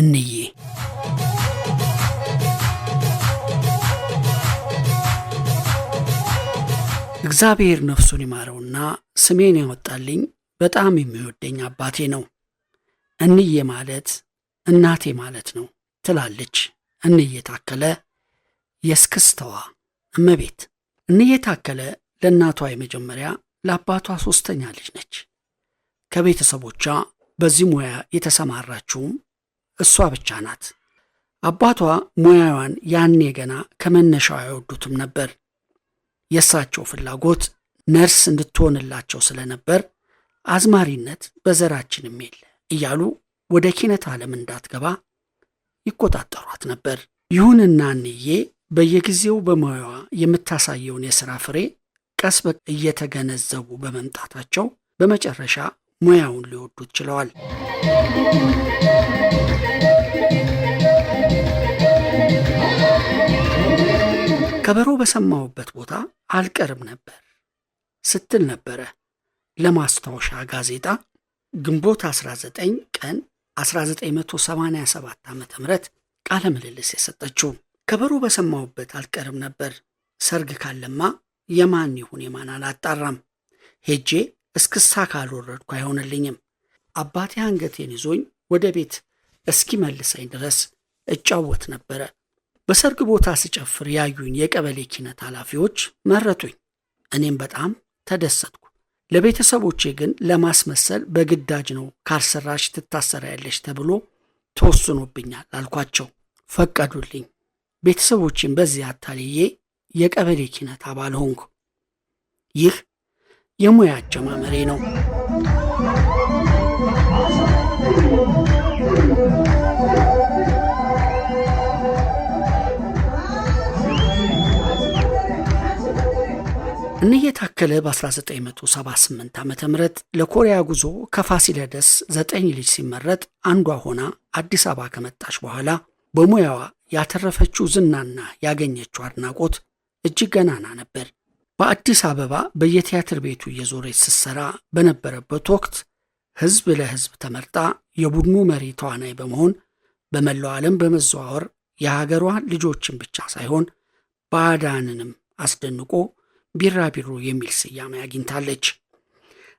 እንዬ እግዚአብሔር ነፍሱን ይማረውና ስሜን ያወጣልኝ በጣም የሚወደኝ አባቴ ነው። እንዬ ማለት እናቴ ማለት ነው ትላለች እንዬ ታከለ የእስክስታዋ እመቤት። እንዬ ታከለ ለእናቷ የመጀመሪያ ለአባቷ ሶስተኛ ልጅ ነች። ከቤተሰቦቿ በዚህ ሙያ የተሰማራችውም እሷ ብቻ ናት። አባቷ ሙያዋን ያኔ ገና ከመነሻው አይወዱትም ነበር። የእሳቸው ፍላጎት ነርስ እንድትሆንላቸው ስለነበር አዝማሪነት በዘራችንም የለ እያሉ ወደ ኪነት ዓለም እንዳትገባ ይቆጣጠሯት ነበር። ይሁንና እንዬ በየጊዜው በሙያዋ የምታሳየውን የሥራ ፍሬ ቀስ በቀስ እየተገነዘቡ በመምጣታቸው በመጨረሻ ሙያውን ሊወዱት ችለዋል። ከበሮ በሰማሁበት ቦታ አልቀርም ነበር ስትል ነበረ ለማስታወሻ ጋዜጣ ግንቦት 19 ቀን 1987 ዓ.ም ቃለ ምልልስ የሰጠችው። ከበሮ በሰማሁበት አልቀርም ነበር፣ ሰርግ ካለማ የማን ይሁን የማን አላጣራም፣ ሄጄ እስክስታ ካልወረድኩ አይሆንልኝም፣ አባቴ አንገቴን ይዞኝ ወደ ቤት እስኪመልሰኝ ድረስ እጫወት ነበረ። በሰርግ ቦታ ስጨፍር ያዩኝ የቀበሌ ኪነት ኃላፊዎች መረጡኝ። እኔም በጣም ተደሰትኩ። ለቤተሰቦቼ ግን ለማስመሰል በግዳጅ ነው ካልሰራሽ ትታሰሪያለሽ ተብሎ ተወስኖብኛል አልኳቸው። ፈቀዱልኝ። ቤተሰቦቼን በዚህ አታልዬ የቀበሌ ኪነት አባል ሆንኩ። ይህ የሙያ አጀማመሬ ነው። እንዬ ታከለ በ1978 ዓ.ም ለኮሪያ ጉዞ ከፋሲለደስ 9 ልጅ ሲመረጥ አንዷ ሆና አዲስ አበባ ከመጣች በኋላ በሙያዋ ያተረፈችው ዝናና ያገኘችው አድናቆት እጅግ ገናና ነበር። በአዲስ አበባ በየቲያትር ቤቱ እየዞረች ስትሰራ በነበረበት ወቅት ሕዝብ ለሕዝብ ተመርጣ የቡድኑ መሪ ተዋናይ በመሆን በመላው ዓለም በመዘዋወር የሀገሯን ልጆችን ብቻ ሳይሆን ባዕዳንንም አስደንቆ ቢራቢሮ የሚል ስያሜ አግኝታለች።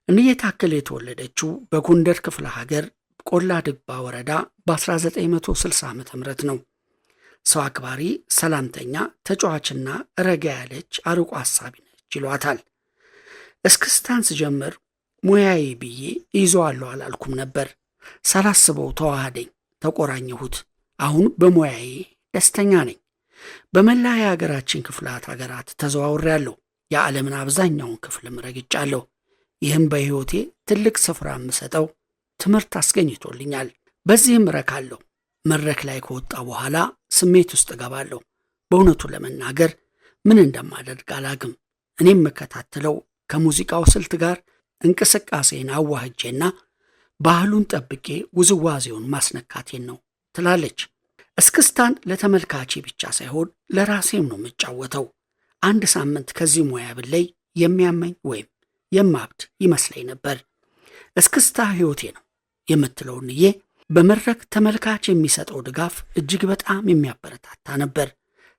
እንዬ ታከለ የተወለደችው በጎንደር ክፍለ ሀገር ቆላ ድባ ወረዳ በ1960 ዓ.ም ነው። ሰው አክባሪ፣ ሰላምተኛ፣ ተጫዋችና ረጋ ያለች አርቆ ሐሳቢ ነች ይሏታል። እስክስታን ስጀምር ሙያዬ ብዬ ይዘዋለሁ አላልኩም ነበር። ሳላስበው ተዋህደኝ፣ ተቆራኘሁት። አሁን በሙያዬ ደስተኛ ነኝ። በመላ የሀገራችን ክፍላት ሀገራት ተዘዋውሬያለሁ። የዓለምን አብዛኛውን ክፍልም ረግጫለሁ። ይህም በሕይወቴ ትልቅ ስፍራ የምሰጠው ትምህርት አስገኝቶልኛል። በዚህም እረካለሁ። መድረክ ላይ ከወጣ በኋላ ስሜት ውስጥ እገባለሁ። በእውነቱ ለመናገር ምን እንደማደርግ አላግም። እኔም የምከታተለው ከሙዚቃው ስልት ጋር እንቅስቃሴን አዋህጄና ባህሉን ጠብቄ ውዝዋዜውን ማስነካቴን ነው ትላለች። እስክስታን ለተመልካቼ ብቻ ሳይሆን ለራሴም ነው የምጫወተው። አንድ ሳምንት ከዚህ ሙያ ብለይ የሚያመኝ ወይም የማብድ ይመስለኝ ነበር። እስክስታ ሕይወቴ ነው የምትለው እንዬ በመድረክ ተመልካች የሚሰጠው ድጋፍ እጅግ በጣም የሚያበረታታ ነበር።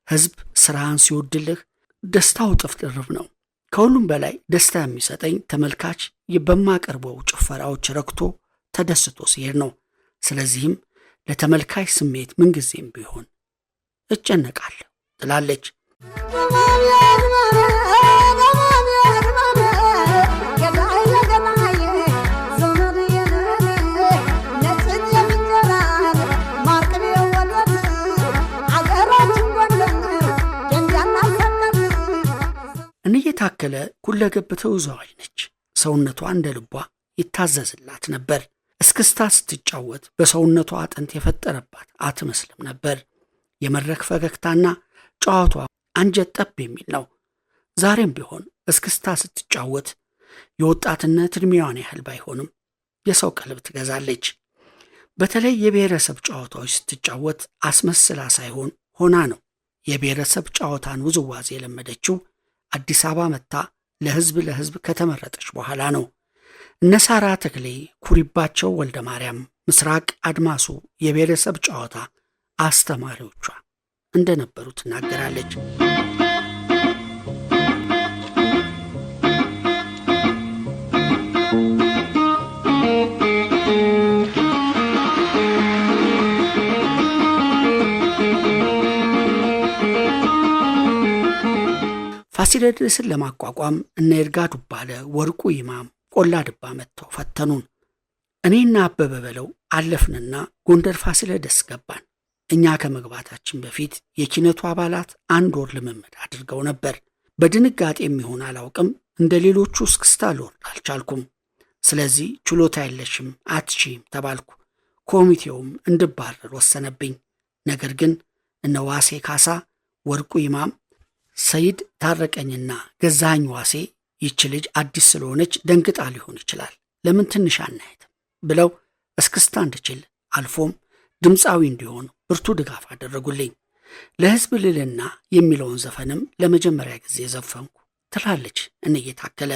ሕዝብ ስራን ሲወድልህ ደስታው እጥፍ ድርብ ነው። ከሁሉም በላይ ደስታ የሚሰጠኝ ተመልካች በማቀርበው ጭፈራዎች ረክቶ ተደስቶ ሲሄድ ነው። ስለዚህም ለተመልካች ስሜት ምንጊዜም ቢሆን እጨነቃለሁ ትላለች። እንዬ ታከለ ሁለገብ ተወዛዋዥ ነች። ሰውነቷ እንደ ልቧ ይታዘዝላት ነበር። እስክስታ ስትጫወት በሰውነቷ አጥንት የፈጠረባት አትመስልም ነበር። የመድረክ ፈገግታና ጨዋቷ አንጀት ጠብ የሚል ነው። ዛሬም ቢሆን እስክስታ ስትጫወት የወጣትነት ዕድሜዋን ያህል ባይሆንም የሰው ቀልብ ትገዛለች። በተለይ የብሔረሰብ ጨዋታዎች ስትጫወት አስመስላ ሳይሆን ሆና ነው። የብሔረሰብ ጨዋታን ውዝዋዜ የለመደችው አዲስ አበባ መጥታ ለሕዝብ ከተመረጠች በኋላ ነው። እነ ሳራ ተክሌ፣ ኩሪባቸው ወልደ ማርያም፣ ምስራቅ አድማሱ የብሔረሰብ ጨዋታ አስተማሪዎቿ እንደነበሩ ትናገራለች። ፋሲለደስን ለማቋቋም እነ ይርጋ ዱባለ፣ ወርቁ ይማም፣ ቆላ ድባ መጥተው ፈተኑን። እኔና አበበ በለው አለፍንና ጎንደር ፋሲለደስ ገባን። እኛ ከመግባታችን በፊት የኪነቱ አባላት 1 ወር ልምምድ አድርገው ነበር። በድንጋጤ የሚሆን አላውቅም፣ እንደ ሌሎቹ እስክስታ ልወርድ አልቻልኩም። ስለዚህ ችሎታ የለሽም አትችይም ተባልኩ። ኮሚቴውም እንድባረር ወሰነብኝ። ነገር ግን እነ ዋሴ ካሳ፣ ወርቁ ይማም፣ ሰይድ ታረቀኝና ገዛኸኝ ዋሴ ይች ልጅ አዲስ ስለሆነች ደንግጣ ሊሆን ይችላል፣ ለምን ትንሽ አናየትም ብለው እስክስታ እንድችል አልፎም ድምፃዊ እንዲሆን ብርቱ ድጋፍ አደረጉልኝ። ለሕዝብ ልልና የሚለውን ዘፈንም ለመጀመሪያ ጊዜ ዘፈንኩ ትላለች እንዬ ታከለ።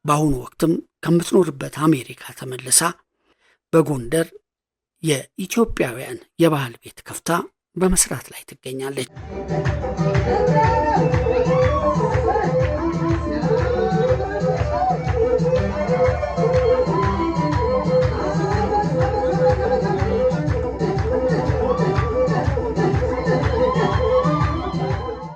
በአሁኑ ወቅትም ከምትኖርበት አሜሪካ ተመልሳ በጎንደር የኢትዮጵያውያን የባህል ቤት ከፍታ በመስራት ላይ ትገኛለች።